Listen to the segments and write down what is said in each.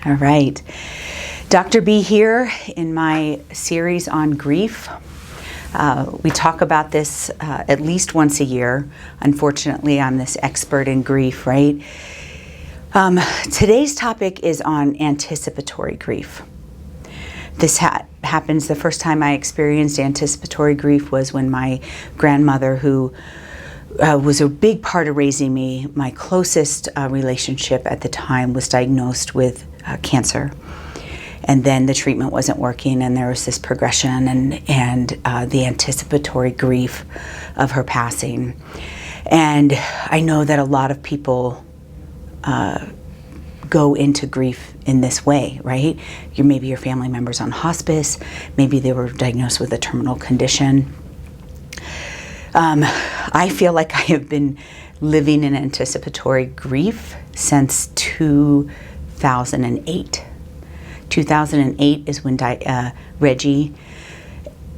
All right. Dr. B here in my series on grief. We talk about this at least once a year. Unfortunately, I'm this expert in grief, right? Today's topic is on anticipatory grief. This happens, the first time I experienced anticipatory grief was when my grandmother, who was a big part of raising me, my closest relationship at the time, was diagnosed with cancer. And then the treatment wasn't working, and there was this progression and the anticipatory grief of her passing. And I know that a lot of people go into grief in this way, right? Maybe your family member's on hospice, maybe they were diagnosed with a terminal condition. I feel like I have been living in anticipatory grief since 2008. 2008 is when Reggie,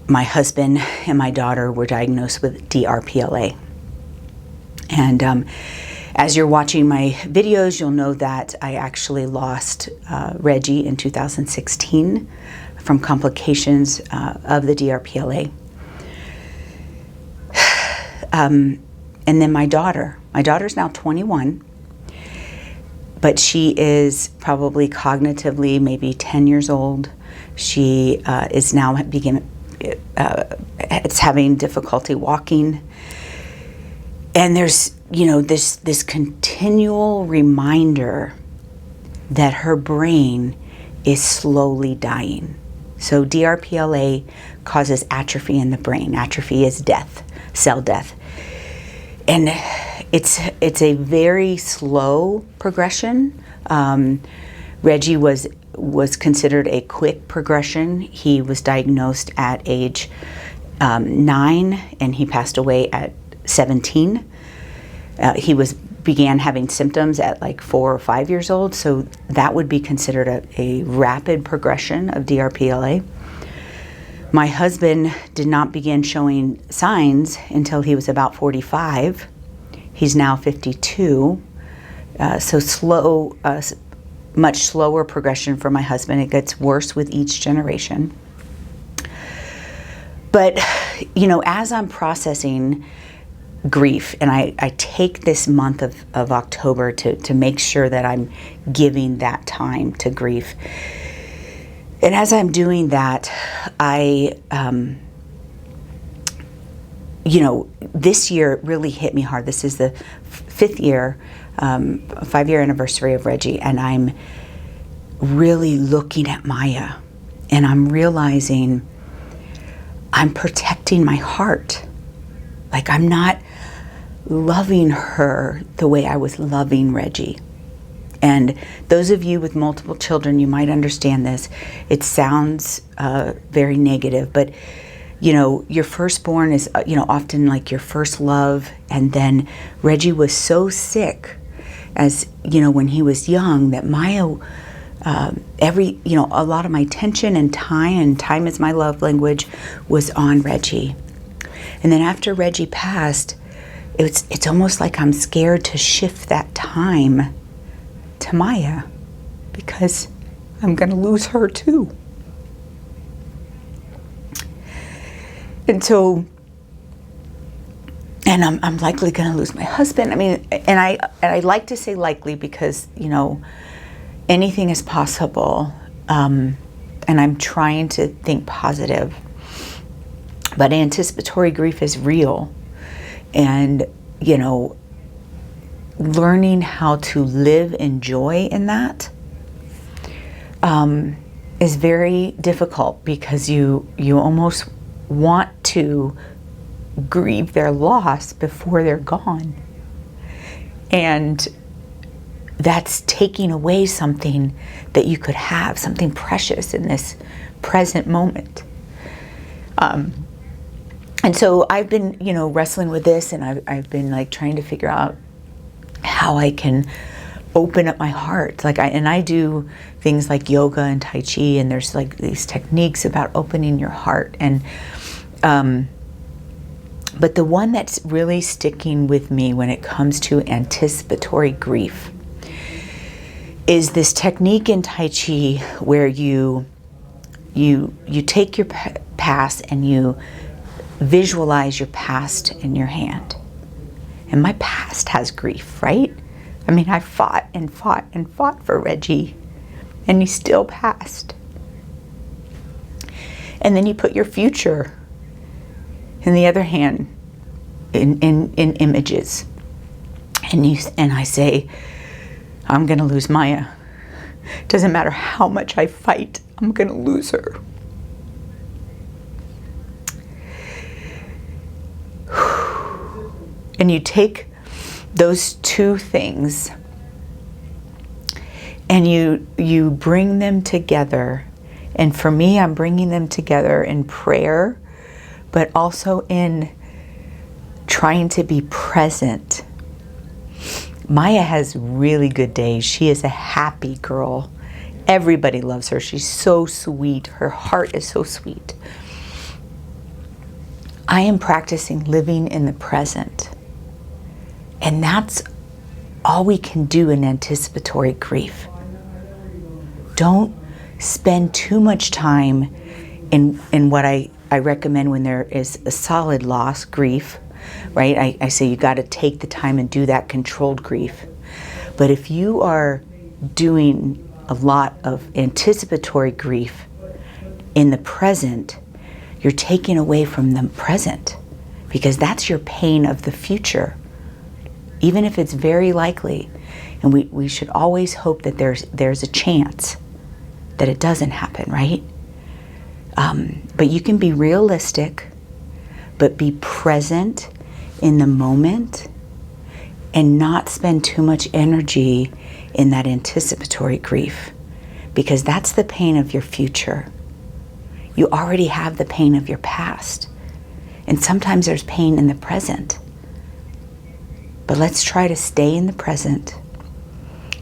my husband, and my daughter were diagnosed with DRPLA. And as you're watching my videos, you'll know that I actually lost Reggie in 2016 from complications of the DRPLA. And then my daughter's now 21, but she is probably cognitively maybe 10 years old. She is now it's having difficulty walking. And there's, this continual reminder that her brain is slowly dying. So DRPLA causes atrophy in the brain. Atrophy is death, cell death. And it's a very slow progression. Reggie was considered a quick progression. He was diagnosed at age 9, and he passed away at 17. He began having symptoms at like 4 or 5 years old, so that would be considered a rapid progression of DRPLA. My husband did not begin showing signs until he was about 45. He's now 52. So slow, much slower progression for my husband. It gets worse with each generation. But, as I'm processing grief, and I take this month of October to make sure that I'm giving that time to grief. And as I'm doing that, this year really hit me hard. This is the 5-year anniversary of Reggie, and I'm really looking at Maya, and I'm realizing I'm protecting my heart. Like, I'm not loving her the way I was loving Reggie. And those of you with multiple children, you might understand this. It sounds very negative, but your firstborn is often like your first love. And then Reggie was so sick as when he was young that Maya, a lot of my attention and time is my love language, was on Reggie. And then after Reggie passed, it's almost like I'm scared to shift that time to Maya, because I'm going to lose her too. And so, and I'm likely going to lose my husband. I mean, and I like to say likely because, anything is possible. And I'm trying to think positive. But anticipatory grief is real. And, learning how to live in joy in that is very difficult, because you almost want to grieve their loss before they're gone. And that's taking away something that you could have, something precious in this present moment. And so I've been, wrestling with this, and I've been trying to figure out how I can open up my heart. I do things like yoga and Tai Chi, and there's these techniques about opening your heart. And but the one that's really sticking with me when it comes to anticipatory grief is this technique in Tai Chi where you take your past and you visualize your past in your hand. And my past has grief, right? I mean, I fought and fought and fought for Reggie, and he still passed. And then you put your future in the other hand in images. And I say, I'm gonna lose Maya. Doesn't matter how much I fight, I'm gonna lose her. And you take those two things and you bring them together. And for me, I'm bringing them together in prayer, but also in trying to be present. Maya has really good days. She is a happy girl. Everybody loves her. She's so sweet. Her heart is so sweet. I am practicing living in the present. And that's all we can do in anticipatory grief. Don't spend too much time in what I recommend when there is a solid loss, grief, right? I say you got to take the time and do that controlled grief. But if you are doing a lot of anticipatory grief in the present, you're taking away from the present, because that's your pain of the future, even if it's very likely. And we should always hope that there's a chance that it doesn't happen, right? But you can be realistic, but be present in the moment and not spend too much energy in that anticipatory grief, because that's the pain of your future. You already have the pain of your past, and sometimes there's pain in the present. But let's try to stay in the present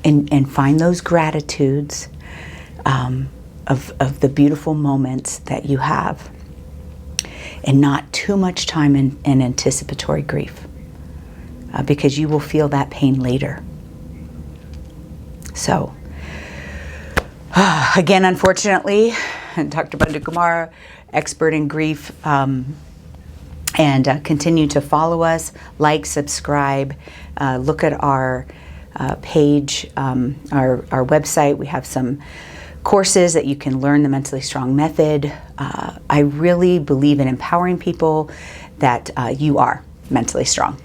and find those gratitudes of the beautiful moments that you have, and not too much time in anticipatory grief, because you will feel that pain later. So, again, unfortunately, Dr. Bandhu Kumar, expert in grief, and continue to follow us, like, subscribe, look at our page, our website. We have some courses that you can learn the Mentally Strong method. I really believe in empowering people that you are mentally strong.